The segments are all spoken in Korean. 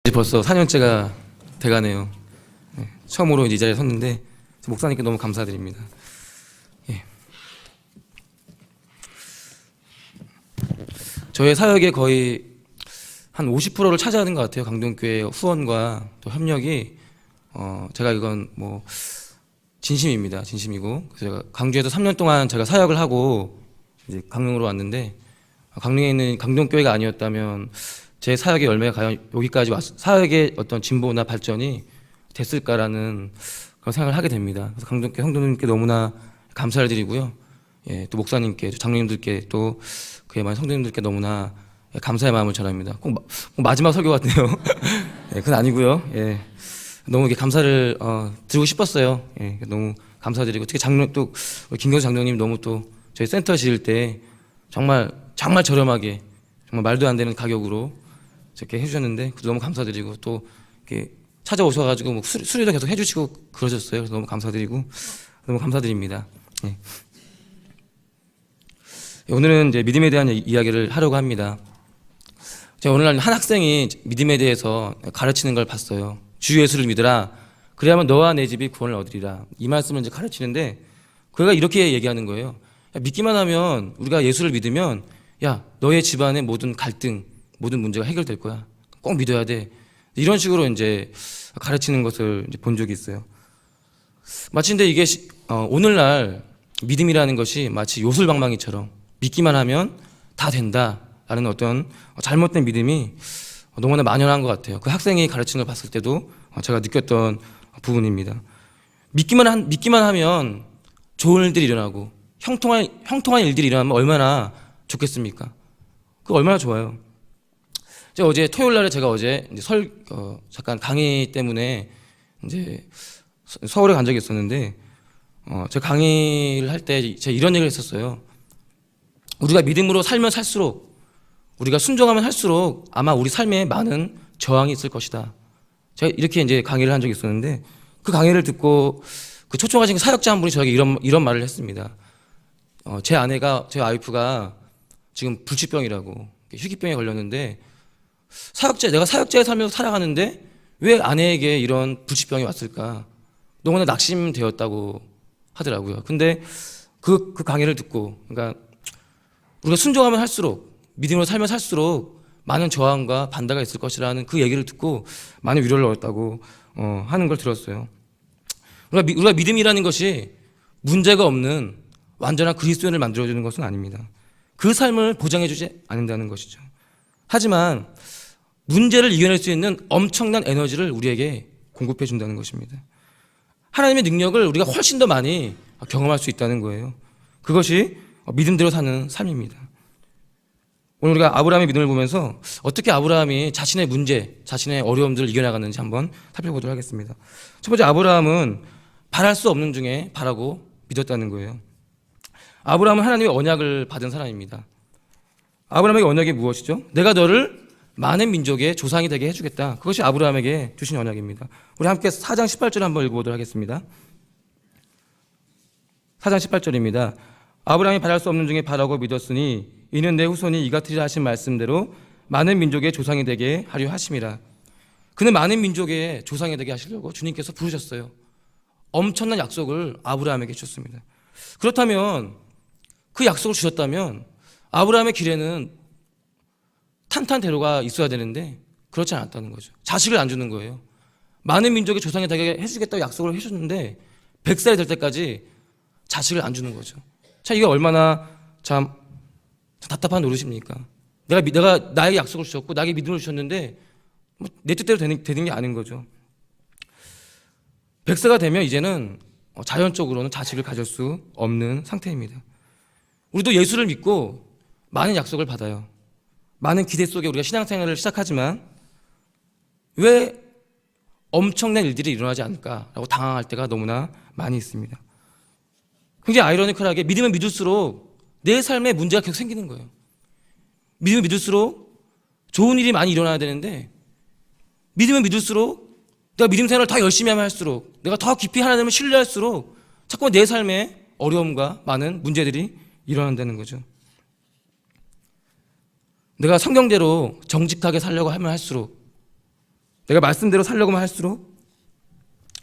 이제 벌써 4년째가 돼가네요. 처음으로 이 자리에 섰는데 목사님께 너무 감사드립니다. 예. 저의 사역의 거의 한 50%를 차지하는 것 같아요. 강동교회 후원과 또 협력이 제가 이건 뭐 진심입니다. 진심이고 그래서 제가 강주에서 3년 동안 제가 사역을 하고 이제 강릉으로 왔는데 강릉에 있는 강동교회가 아니었다면 제 사역의 열매가 과연 여기까지 사역의 어떤 진보나 발전이 됐을까라는 그런 생각을 하게 됩니다. 그래서 강동교회 성도님께 너무나 감사를 드리고요. 예, 또 목사님께, 또 장로님들께, 또 그에 많은 성도님들께 너무나 감사의 마음을 전합니다. 꼭 마지막 설교 같네요. 예, 그건 아니고요. 예, 너무 이렇게 감사를 드리고 싶었어요. 예, 너무 감사드리고 특히 또 김경수 장로님 너무 또 저희 센터 지을 때 정말 저렴하게 정말 말도 안 되는 가격으로 이렇게 해주셨는데 너무 감사드리고 또 이렇게 찾아오셔가지고 뭐 수리도 계속 해주시고 그러셨어요. 그래서 너무 감사드리고 너무 감사드립니다. 예. 오늘은 이제 믿음에 대한 이야기를 하려고 합니다. 제가 오늘날 한 학생이 믿음에 대해서 가르치는 걸 봤어요. 주 예수를 믿으라. 그래야만 너와 내 집이 구원을 얻으리라. 이 말씀을 이제 가르치는데 그가 이렇게 얘기하는 거예요. 야, 믿기만 하면 우리가 예수를 믿으면 야 너의 집안의 모든 갈등, 모든 문제가 해결될 거야. 꼭 믿어야 돼. 이런 식으로 이제 가르치는 것을 이제 본 적이 있어요. 마치 근데 이게 오늘날 믿음이라는 것이 마치 요술방망이처럼 믿기만 하면 다 된다라는 어떤 잘못된 믿음이 너무나 만연한 것 같아요. 그 학생이 가르치는 걸 봤을 때도 제가 느꼈던 부분입니다. 믿기만 하면 좋은 일들이 일어나고 형통한 일들이 일어나면 얼마나 좋겠습니까? 그거 얼마나 좋아요. 제가 어제 토요일 날에 제가 어제 이제 잠깐 강의 때문에 이제 서울에 간 적이 있었는데 제가 강의를 할 때 제가 이런 얘기를 했었어요. 우리가 믿음으로 살면 살수록 우리가 순종하면 할수록 아마 우리 삶에 많은 저항이 있을 것이다. 제가 이렇게 이제 강의를 한 적이 있었는데 그 강의를 듣고 그 초청하신 사역자 한 분이 저에게 이런 말을 했습니다. 제 와이프가 지금 불치병이라고 희귀병에 걸렸는데 내가 사역자의 삶을 살아가는데 왜 아내에게 이런 불치병이 왔을까? 너무나 낙심되었다고 하더라고요. 근데 그 강의를 듣고 그러니까 우리가 순종하면 할수록 믿음으로 살면 살수록 많은 저항과 반대가 있을 것이라는 그 얘기를 듣고 많은 위로를 얻었다고 하는 걸 들었어요. 우리가 믿음이라는 것이 문제가 없는 완전한 그리스도인을 만들어주는 것은 아닙니다. 그 삶을 보장해주지 않는다는 것이죠. 하지만 문제를 이겨낼 수 있는 엄청난 에너지를 우리에게 공급해 준다는 것입니다. 하나님의 능력을 우리가 훨씬 더 많이 경험할 수 있다는 거예요. 그것이 믿음대로 사는 삶입니다. 오늘 우리가 아브라함의 믿음을 보면서 어떻게 아브라함이 자신의 문제, 자신의 어려움들을 이겨나갔는지 한번 살펴보도록 하겠습니다. 첫 번째, 아브라함은 바랄 수 없는 중에 바라고 믿었다는 거예요. 아브라함은 하나님의 언약을 받은 사람입니다. 아브라함에게 언약이 무엇이죠? 내가 너를 많은 민족의 조상이 되게 해주겠다. 그것이 아브라함에게 주신 언약입니다. 우리 함께 4장 18절 한번 읽어보도록 하겠습니다. 4장 18절입니다. 아브라함이 바랄 수 없는 중에 바라고 믿었으니 이는 내 후손이 이같으리라 하신 말씀대로 많은 민족의 조상이 되게 하려 하심이라. 그는 많은 민족의 조상이 되게 하시려고 주님께서 부르셨어요. 엄청난 약속을 아브라함에게 주셨습니다. 그렇다면 그 약속을 주셨다면 아브라함의 길에는 탄탄대로가 있어야 되는데 그렇지 않았다는 거죠. 자식을 안 주는 거예요. 많은 민족의 조상이 되게 해주겠다고 약속을 해주셨는데 100살이 될 때까지 자식을 안 주는 거죠. 자, 이게 얼마나 참 답답한 노릇입니까? 내가 나에게 약속을 주셨고 나에게 믿음을 주셨는데 내 뜻대로 되는 게 아닌 거죠. 100세가 되면 이제는 자연적으로는 자식을 가질 수 없는 상태입니다. 우리도 예수를 믿고 많은 약속을 받아요. 많은 기대 속에 우리가 신앙생활을 시작하지만 왜 엄청난 일들이 일어나지 않을까라고 당황할 때가 너무나 많이 있습니다. 굉장히 아이러니컬하게 믿으면 믿을수록 내 삶에 문제가 계속 생기는 거예요. 믿으면 믿을수록 좋은 일이 많이 일어나야 되는데 믿으면 믿을수록 내가 믿음 생활을 더 열심히 하면 할수록 내가 더 깊이 하나님을 신뢰할수록 자꾸 내 삶에 어려움과 많은 문제들이 일어난다는 거죠. 내가 성경대로 정직하게 살려고 하면 할수록 내가 말씀대로 살려고만 할수록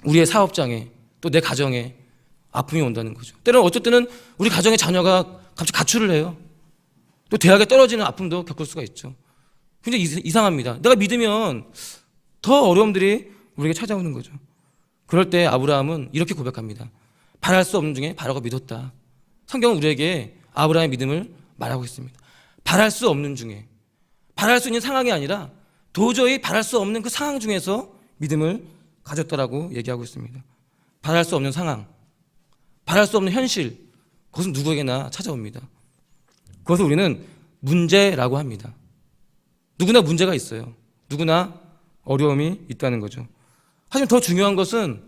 우리의 사업장에 또 내 가정에 아픔이 온다는 거죠. 때로는 어쩔 때는 우리 가정의 자녀가 갑자기 가출을 해요. 또 대학에 떨어지는 아픔도 겪을 수가 있죠. 굉장히 이상합니다. 내가 믿으면 더 어려움들이 우리에게 찾아오는 거죠. 그럴 때 아브라함은 이렇게 고백합니다. 바랄 수 없는 중에 바라고 믿었다. 성경은 우리에게 아브라함의 믿음을 말하고 있습니다. 바랄 수 없는 중에, 바랄 수 있는 상황이 아니라 도저히 바랄 수 없는 그 상황 중에서 믿음을 가졌다라고 얘기하고 있습니다. 바랄 수 없는 상황, 바랄 수 없는 현실, 그것은 누구에게나 찾아옵니다. 그것을 우리는 문제라고 합니다. 누구나 문제가 있어요. 누구나 어려움이 있다는 거죠. 하지만 더 중요한 것은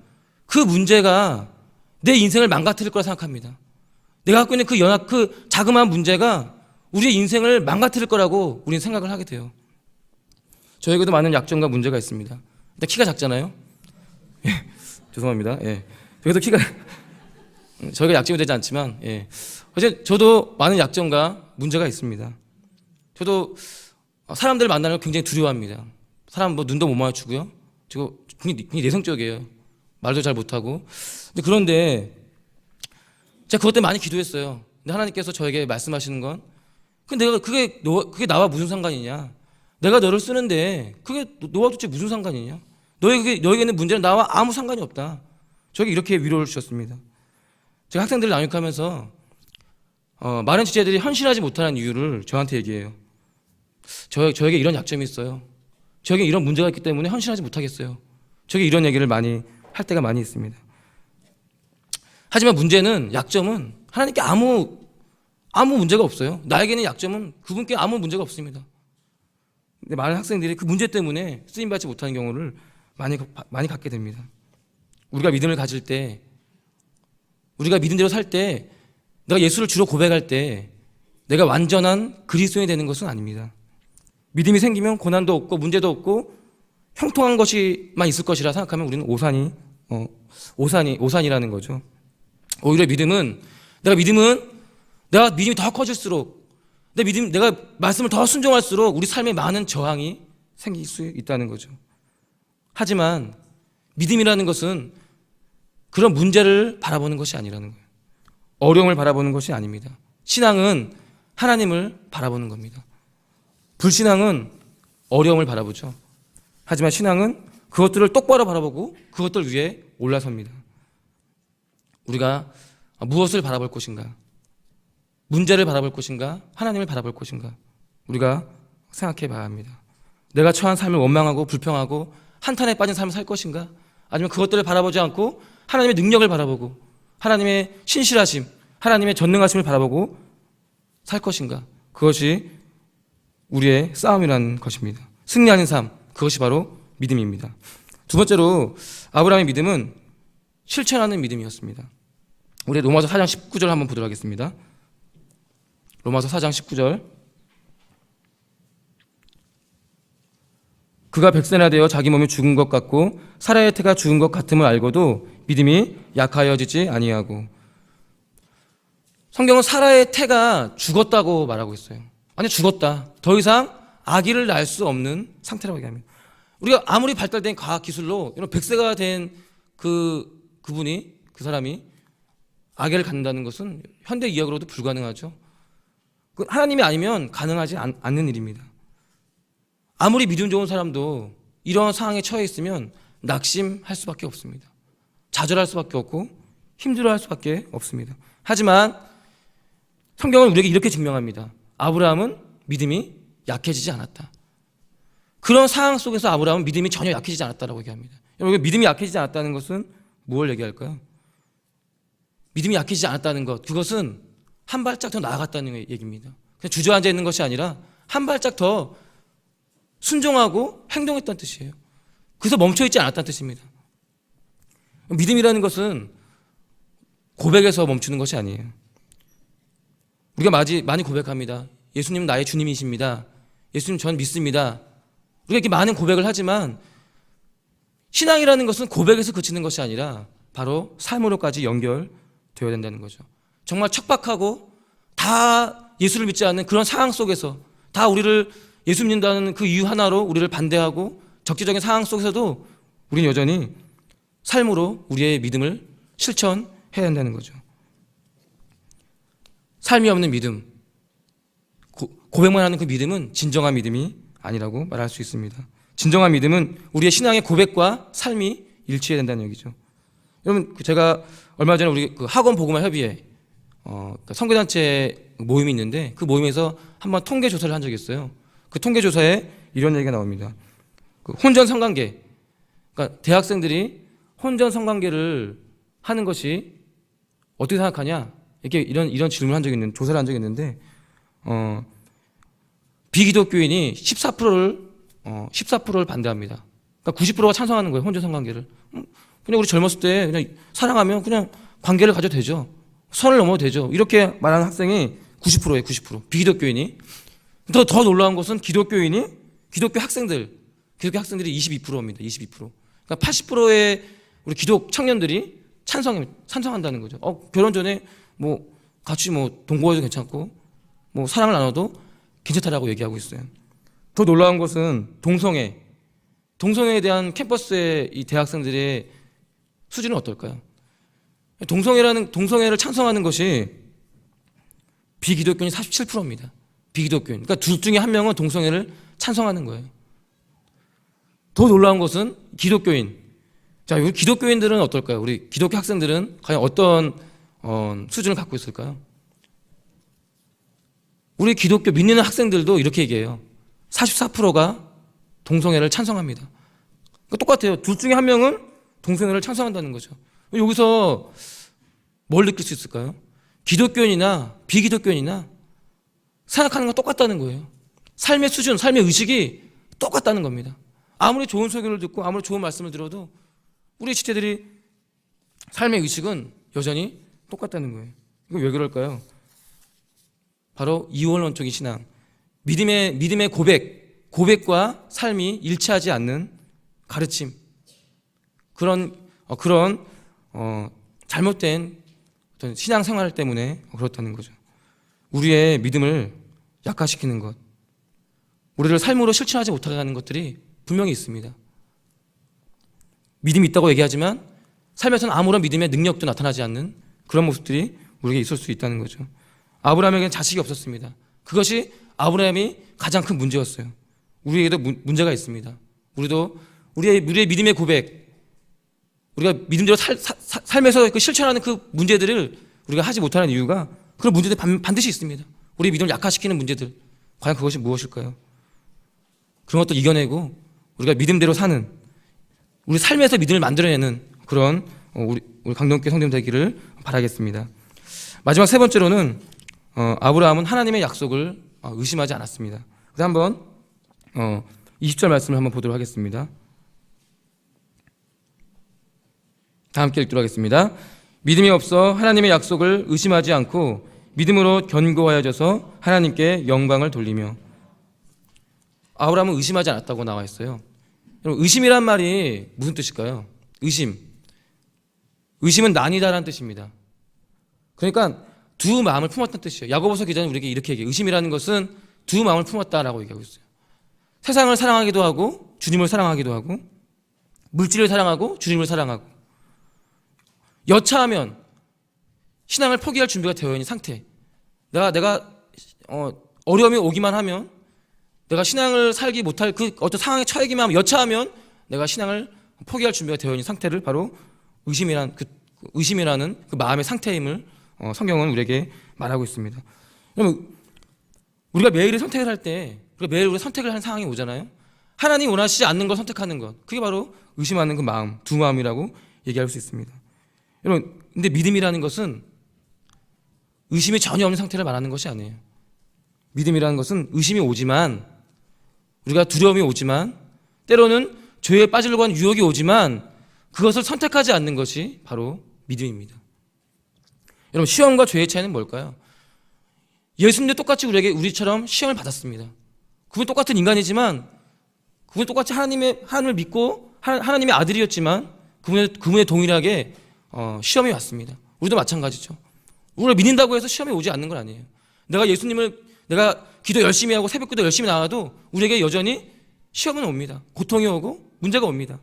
그 문제가 내 인생을 망가뜨릴 거라 생각합니다. 내가 갖고 있는 그 자그마한 문제가 우리의 인생을 망가뜨릴 거라고 우리는 생각을 하게 돼요. 저에게도 많은 약점과 문제가 있습니다. 일단 키가 작잖아요. 예, 죄송합니다. 예. 그래서 키가 저희가 약점이 되지 않지만, 예. 어제 저도 많은 약점과 문제가 있습니다. 저도 사람들을 만나는 걸 굉장히 두려워합니다. 사람 눈도 못 마주치고요. 저 굉장히 내성적이에요. 말도 잘 못하고. 그런데 제가 그것 때문에 많이 기도했어요. 근데 하나님께서 저에게 말씀하시는 건 그게 나와 무슨 상관이냐? 내가 너를 쓰는데 그게 너와 도대체 무슨 상관이냐? 너에게 있는 문제는 나와 아무 상관이 없다. 저에게 이렇게 위로를 주셨습니다. 제가 학생들을 양육하면서 많은 지체들이 헌신하지 못하는 이유를 저한테 얘기해요. 저에게 이런 약점이 있어요. 저에게 이런 문제가 있기 때문에 헌신하지 못하겠어요. 저에게 이런 얘기를 많이 할 때가 많이 있습니다. 하지만 문제는, 약점은 하나님께 아무 문제가 없어요. 나에게는 약점은 그분께 아무 문제가 없습니다. 근데 많은 학생들이 그 문제 때문에 쓰임받지 못하는 경우를 많이 갖게 됩니다. 우리가 믿음을 가질 때, 우리가 믿음대로 살 때, 내가 예수를 주로 고백할 때 내가 완전한 그리스도인이 되는 것은 아닙니다. 믿음이 생기면 고난도 없고 문제도 없고 형통한 것이만 있을 것이라 생각하면 우리는 오산이라는 거죠. 오히려 내가 믿음이 더 커질수록, 내가 말씀을 더 순종할수록 우리 삶에 많은 저항이 생길 수 있다는 거죠. 하지만 믿음이라는 것은 그런 문제를 바라보는 것이 아니라는 거예요. 어려움을 바라보는 것이 아닙니다. 신앙은 하나님을 바라보는 겁니다. 불신앙은 어려움을 바라보죠. 하지만 신앙은 그것들을 똑바로 바라보고 그것들 위에 올라섭니다. 우리가 무엇을 바라볼 것인가? 문제를 바라볼 것인가? 하나님을 바라볼 것인가? 우리가 생각해 봐야 합니다. 내가 처한 삶을 원망하고 불평하고 한탄에 빠진 삶을 살 것인가? 아니면 그것들을 바라보지 않고 하나님의 능력을 바라보고 하나님의 신실하심, 하나님의 전능하심을 바라보고 살 것인가? 그것이 우리의 싸움이라는 것입니다. 승리하는 삶, 그것이 바로 믿음입니다. 두 번째로 아브라함의 믿음은 실천하는 믿음이었습니다. 우리 로마서 4장 19절 한번 보도록 하겠습니다. 로마서 4장 19절. 그가 백세나 되어 자기 몸이 죽은 것 같고 사라의 태가 죽은 것 같음을 알고도 믿음이 약하여지지 아니하고. 성경은 사라의 태가 죽었다고 말하고 있어요. 아니, 죽었다. 더 이상 아기를 낳을 수 없는 상태라고 얘기합니다. 우리가 아무리 발달된 과학 기술로 이런 100세가 된 그 사람이 아기를 갖는다는 것은 현대 의학으로도 불가능하죠. 하나님이 아니면 가능하지 않는 일입니다. 아무리 믿음 좋은 사람도 이런 상황에 처해 있으면 낙심할 수밖에 없습니다. 좌절할 수밖에 없고 힘들어할 수밖에 없습니다. 하지만 성경은 우리에게 이렇게 증명합니다. 아브라함은 믿음이 약해지지 않았다. 그런 상황 속에서 아브라함은 믿음이 전혀 약해지지 않았다고 얘기합니다. 여러분, 믿음이 약해지지 않았다는 것은 뭘 얘기할까요? 믿음이 약해지지 않았다는 것, 그것은 한 발짝 더 나아갔다는 얘기입니다. 그냥 주저앉아 있는 것이 아니라 한 발짝 더 순종하고 행동했다는 뜻이에요. 그래서 멈춰있지 않았다는 뜻입니다. 믿음이라는 것은 고백에서 멈추는 것이 아니에요. 우리가 많이 고백합니다. 예수님 나의 주님이십니다. 예수님 전 믿습니다. 우리가 이렇게 많은 고백을 하지만 신앙이라는 것은 고백에서 그치는 것이 아니라 바로 삶으로까지 연결되어야 된다는 거죠. 정말 척박하고 다 예수를 믿지 않는 그런 상황 속에서 다 우리를 예수 믿는다는 그 이유 하나로 우리를 반대하고 적재적인 상황 속에서도 우리는 여전히 삶으로 우리의 믿음을 실천해야 한다는 거죠. 삶이 없는 믿음, 고백만 하는 그 믿음은 진정한 믿음이 아니라고 말할 수 있습니다. 진정한 믿음은 우리의 신앙의 고백과 삶이 일치해야 된다는 얘기죠. 여러분, 제가 얼마 전에 우리 그 학원 복음화 협의회 선교단체 모임이 있는데 그 모임에서 한번 통계 조사를 한 적이 있어요. 그 통계 조사에 이런 얘기가 나옵니다. 그 혼전 성관계, 그러니까 대학생들이 혼전 성관계를 하는 것이 어떻게 생각하냐? 이렇게 이런 질문을 한 적이 있는 조사를 한 적이 있는데 비기독교인이 14%를 반대합니다. 그러니까 90%가 찬성하는 거예요. 혼전 성관계를. 그냥 우리 젊었을 때 그냥 사랑하면 그냥 관계를 가져도 되죠. 선을 넘어도 되죠. 이렇게 말하는 학생이 90%예요. 90%. 비기독교인이. 더 놀라운 것은 기독교 학생들이 22%입니다. 22%. 그러니까 80%의 우리 기독 청년들이 찬성한다는 거죠. 결혼 전에 뭐 같이 뭐 동거해도 괜찮고 뭐 사랑을 나눠도 괜찮다라고 얘기하고 있어요. 더 놀라운 것은 동성애에 대한 캠퍼스의 이 대학생들의 수준은 어떨까요? 동성애를 찬성하는 것이 비기독교인 47%입니다. 비기독교인. 그러니까 둘 중에 한 명은 동성애를 찬성하는 거예요. 더 놀라운 것은 기독교인. 자, 우리 기독교인들은 어떨까요? 우리 기독교 학생들은 과연 어떤 수준을 갖고 있을까요? 우리 기독교 믿는 학생들도 이렇게 얘기해요. 44%가 동성애를 찬성합니다. 그러니까 똑같아요. 둘 중에 한 명은 동성애를 찬성한다는 거죠. 여기서 뭘 느낄 수 있을까요? 기독교인이나 비기독교인이나 생각하는 건 똑같다는 거예요. 삶의 수준, 삶의 의식이 똑같다는 겁니다. 아무리 좋은 설교를 듣고 아무리 좋은 말씀을 들어도 우리 지체들이 삶의 의식은 여전히 똑같다는 거예요. 이거 왜 그럴까요? 바로 이원론적인 신앙, 믿음의 고백과 삶이 일치하지 않는 가르침, 그런 잘못된 어떤 신앙생활 때문에 그렇다는 거죠. 우리의 믿음을 약화시키는 것, 우리를 삶으로 실천하지 못하게 하는 것들이 분명히 있습니다. 믿음이 있다고 얘기하지만 삶에서는 아무런 믿음의 능력도 나타나지 않는 그런 모습들이 우리에게 있을 수 있다는 거죠. 아브라함에게는 자식이 없었습니다. 그것이 아브라함이 가장 큰 문제였어요. 우리에게도 문제가 있습니다. 우리도 우리의 믿음의 고백, 우리가 믿음대로 삶에서 실천하는 그 문제들을 우리가 하지 못하는 이유가 그런 문제들이 반드시 있습니다. 우리의 믿음을 약화시키는 문제들, 과연 그것이 무엇일까요? 그런 것도 이겨내고 우리가 믿음대로 사는, 우리 삶에서 믿음을 만들어내는 그런 우리 강동교회 성도님 되기를 바라겠습니다. 마지막 세 번째로는 아브라함은 하나님의 약속을 의심하지 않았습니다. 그래서 한번 20절 말씀을 한번 보도록 하겠습니다. 다 함께 읽도록 하겠습니다. 믿음이 없어 하나님의 약속을 의심하지 않고 믿음으로 견고하여져서 하나님께 영광을 돌리며. 아브라함은 의심하지 않았다고 나와 있어요. 여러분, 의심이란 말이 무슨 뜻일까요? 의심은 난이다라는 뜻입니다. 그러니까 두 마음을 품었다는 뜻이에요. 야고보서 기자는 우리에게 이렇게 얘기해요. 의심이라는 것은 두 마음을 품었다라고 얘기하고 있어요. 세상을 사랑하기도 하고 주님을 사랑하기도 하고 물질을 사랑하고 주님을 사랑하고, 여차하면 신앙을 포기할 준비가 되어 있는 상태. 내가 어려움이 오기만 하면, 내가 신앙을 살기 못할 그 어떤 상황에 처하기만 하면, 여차하면 내가 신앙을 포기할 준비가 되어 있는 상태를 바로 의심이라는 그 마음의 상태임을 성경은 우리에게 말하고 있습니다. 그러면 우리가 매일의 선택을 할 때, 우리가 매일 우리가 선택을 하는 상황이 오잖아요. 하나님 원하시지 않는 걸 선택하는 것, 그게 바로 의심하는 그 마음, 두 마음이라고 얘기할 수 있습니다. 여러분, 근데 믿음이라는 것은 의심이 전혀 없는 상태를 말하는 것이 아니에요. 믿음이라는 것은 의심이 오지만, 우리가 두려움이 오지만, 때로는 죄에 빠지려고 하는 유혹이 오지만 그것을 선택하지 않는 것이 바로 믿음입니다. 여러분, 시험과 죄의 차이는 뭘까요? 예수님도 똑같이 우리처럼 시험을 받았습니다. 그분 똑같은 인간이지만, 그분 똑같이 하나님을 믿고 하나님의 아들이었지만 그분의 동일하게 시험이 왔습니다. 우리도 마찬가지죠. 우리가 믿는다고 해서 시험이 오지 않는 건 아니에요. 내가 기도 열심히 하고 새벽기도 열심히 나와도 우리에게 여전히 시험은 옵니다. 고통이 오고 문제가 옵니다.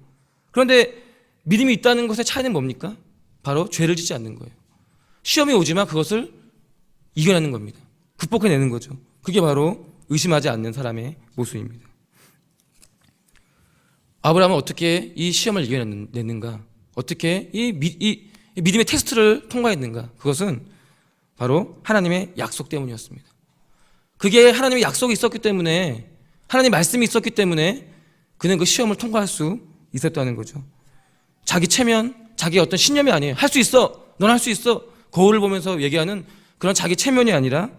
그런데 믿음이 있다는 것의 차이는 뭡니까? 바로 죄를 짓지 않는 거예요. 시험이 오지만 그것을 이겨내는 겁니다. 극복해내는 거죠. 그게 바로 의심하지 않는 사람의 모습입니다. 아브라함은 어떻게 이 시험을 이겨냈는가? 어떻게 이 믿음의 테스트를 통과했는가? 그것은 바로 하나님의 약속 때문이었습니다. 그게 하나님의 약속이 있었기 때문에, 하나님의 말씀이 있었기 때문에 그는 그 시험을 통과할 수 있었다는 거죠. 자기 체면, 자기 어떤 신념이 아니에요. 할 수 있어! 넌 할 수 있어! 거울을 보면서 얘기하는 그런 자기 체면이 아니라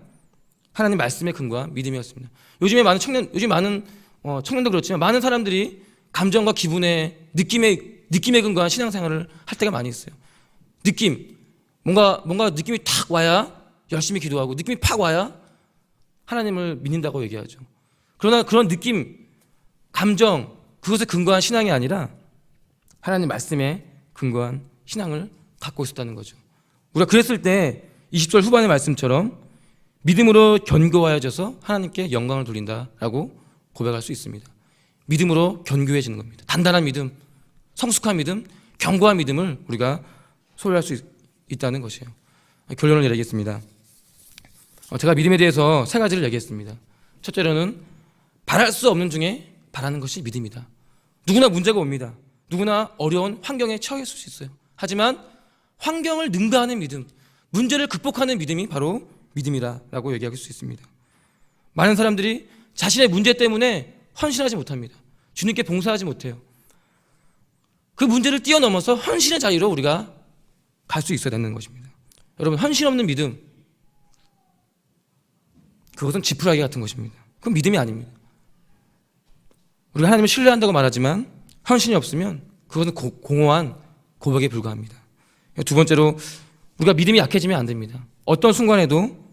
하나님 말씀에 근거한 믿음이었습니다. 요즘 많은 청년도 그렇지만 많은 사람들이 감정과 기분에 느낌에 근거한 신앙생활을 할 때가 많이 있어요. 뭔가 느낌이 탁 와야 열심히 기도하고 느낌이 팍 와야 하나님을 믿는다고 얘기하죠. 그러나 그런 느낌, 감정, 그것에 근거한 신앙이 아니라 하나님 말씀에 근거한 신앙을 갖고 있었다는 거죠. 우리가 그랬을 때 20절 후반의 말씀처럼 믿음으로 견고하여져서 하나님께 영광을 돌린다라고 고백할 수 있습니다. 믿음으로 견고해지는 겁니다. 단단한 믿음, 성숙한 믿음, 견고한 믿음을 우리가 소유할 수 있다는 것이에요. 결론을 내리겠습니다. 제가 믿음에 대해서 세 가지를 얘기했습니다. 첫째로는 바랄 수 없는 중에 바라는 것이 믿음이다. 누구나 문제가 옵니다. 누구나 어려운 환경에 처해 있을 수 있어요. 하지만 환경을 능가하는 믿음, 문제를 극복하는 믿음이 바로 믿음이라고 얘기할 수 있습니다. 많은 사람들이 자신의 문제 때문에 헌신하지 못합니다. 주님께 봉사하지 못해요. 그 문제를 뛰어넘어서 헌신의 자리로 우리가 갈 수 있어야 되는 것입니다. 여러분, 헌신 없는 믿음, 그것은 지푸라기 같은 것입니다. 그건 믿음이 아닙니다. 우리가 하나님을 신뢰한다고 말하지만 헌신이 없으면 그것은 공허한 고백에 불과합니다. 두 번째로, 우리가 믿음이 약해지면 안 됩니다. 어떤 순간에도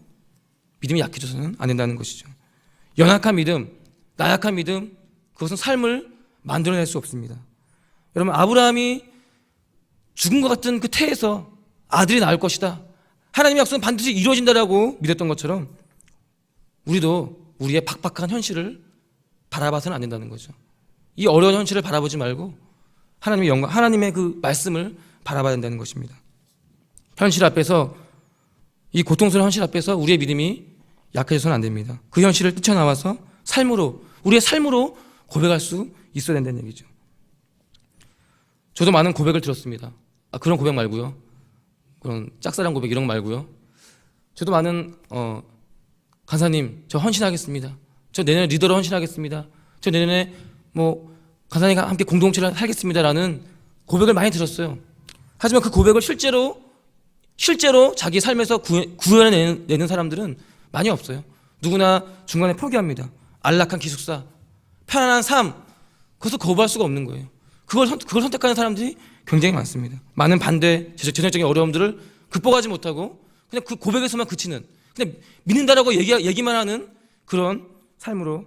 믿음이 약해져서는 안 된다는 것이죠. 연약한 믿음, 나약한 믿음, 그것은 삶을 만들어낼 수 없습니다. 여러분, 아브라함이 죽은 것 같은 그 태에서 아들이 나올 것이다, 하나님의 약속은 반드시 이루어진다라고 믿었던 것처럼 우리도 우리의 팍팍한 현실을 바라봐서는 안 된다는 거죠. 이 어려운 현실을 바라보지 말고 하나님의 영광, 하나님의 그 말씀을 바라봐야 된다는 것입니다. 현실 앞에서, 이 고통스러운 현실 앞에서 우리의 믿음이 약해져서는 안 됩니다. 그 현실을 뛰쳐나와서 우리의 삶으로 고백할 수 있어야 된다는 얘기죠. 저도 많은 고백을 들었습니다. 그런 고백 말고요. 그런 짝사랑 고백 이런 거 말고요. 저도 많은 간사님, 저 헌신하겠습니다. 저 내년에 리더로 헌신하겠습니다. 저 내년에 간사님과 함께 공동체를 하겠습니다라는 고백을 많이 들었어요. 하지만 그 고백을 실제로 자기 삶에서 구현해내는 사람들은 많이 없어요. 누구나 중간에 포기합니다. 안락한 기숙사, 편안한 삶, 그것을 거부할 수가 없는 거예요. 그걸 선택하는 사람들이 굉장히 많습니다. 많은 반대, 재정적인 어려움들을 극복하지 못하고 그냥 그 고백에서만 그치는, 그냥 믿는다라고 얘기만 하는 그런 삶으로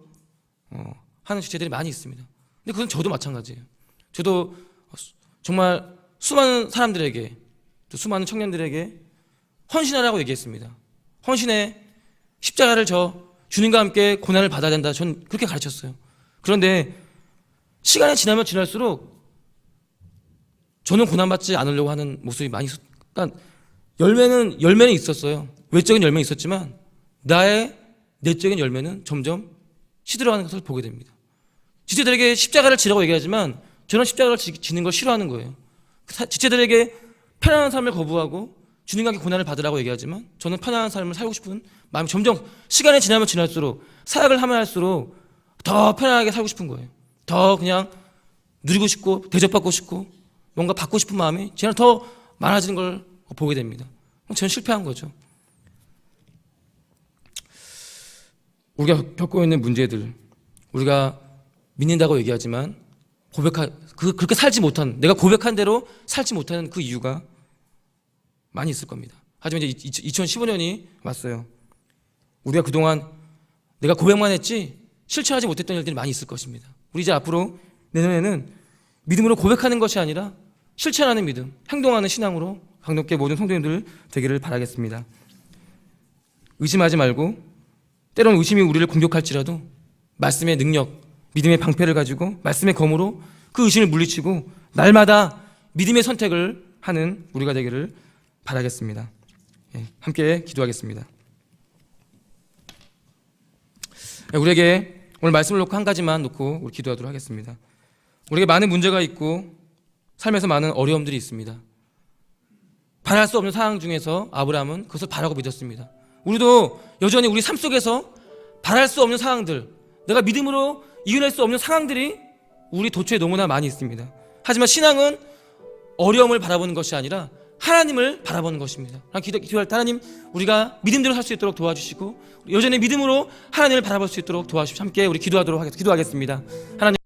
하는 주체들이 많이 있습니다. 근데 그건 저도 마찬가지예요. 저도 정말 수많은 사람들에게, 또 수많은 청년들에게 헌신하라고 얘기했습니다. 헌신해, 십자가를 주님과 함께 고난을 받아야 된다. 전 그렇게 가르쳤어요. 그런데 시간이 지나면 지날수록 저는 고난받지 않으려고 하는 모습이 많이 그러니까 열매는 있었어요. 외적인 열매는 있었지만 나의 내적인 열매는 점점 시들어가는 것을 보게 됩니다. 지체들에게 십자가를 지라고 얘기하지만 저는 십자가를 지는 걸 싫어하는 거예요. 지체들에게 편안한 삶을 거부하고 주님과 함께 고난을 받으라고 얘기하지만 저는 편안한 삶을 살고 싶은 마음이 점점 시간이 지나면 지날수록, 사역을 하면 할수록 더 편안하게 살고 싶은 거예요. 더 그냥 누리고 싶고 대접받고 싶고 뭔가 받고 싶은 마음이 제가 더 많아지는 걸 보게 됩니다. 저는 실패한 거죠. 우리가 겪고 있는 문제들, 우리가 믿는다고 얘기하지만 그렇게 살지 못한, 내가 고백한 대로 살지 못하는 그 이유가 많이 있을 겁니다. 하지만 이제 2015년이 왔어요. 우리가 그동안 내가 고백만 했지 실천하지 못했던 일들이 많이 있을 것입니다. 우리 이제 앞으로 내년에는 믿음으로 고백하는 것이 아니라 실천하는 믿음, 행동하는 신앙으로 강력하게 모든 성도님들 되기를 바라겠습니다. 의심하지 말고, 때로는 의심이 우리를 공격할지라도 말씀의 능력, 믿음의 방패를 가지고 말씀의 검으로 그 의심을 물리치고 날마다 믿음의 선택을 하는 우리가 되기를 바라겠습니다. 함께 기도하겠습니다. 우리에게 오늘 말씀을 놓고 한 가지만 놓고 우리 기도하도록 하겠습니다. 우리에게 많은 문제가 있고 삶에서 많은 어려움들이 있습니다. 바랄 수 없는 상황 중에서 아브라함은 그것을 바라고 믿었습니다. 우리도 여전히 우리 삶 속에서 바랄 수 없는 상황들, 내가 믿음으로 이겨낼 수 없는 상황들이 우리 도처에 너무나 많이 있습니다. 하지만 신앙은 어려움을 바라보는 것이 아니라 하나님을 바라보는 것입니다. 기도할 때 하나님, 우리가 믿음대로 살 수 있도록 도와주시고 여전히 믿음으로 하나님을 바라볼 수 있도록 도와주시고 함께 우리 기도하겠습니다. 하나님.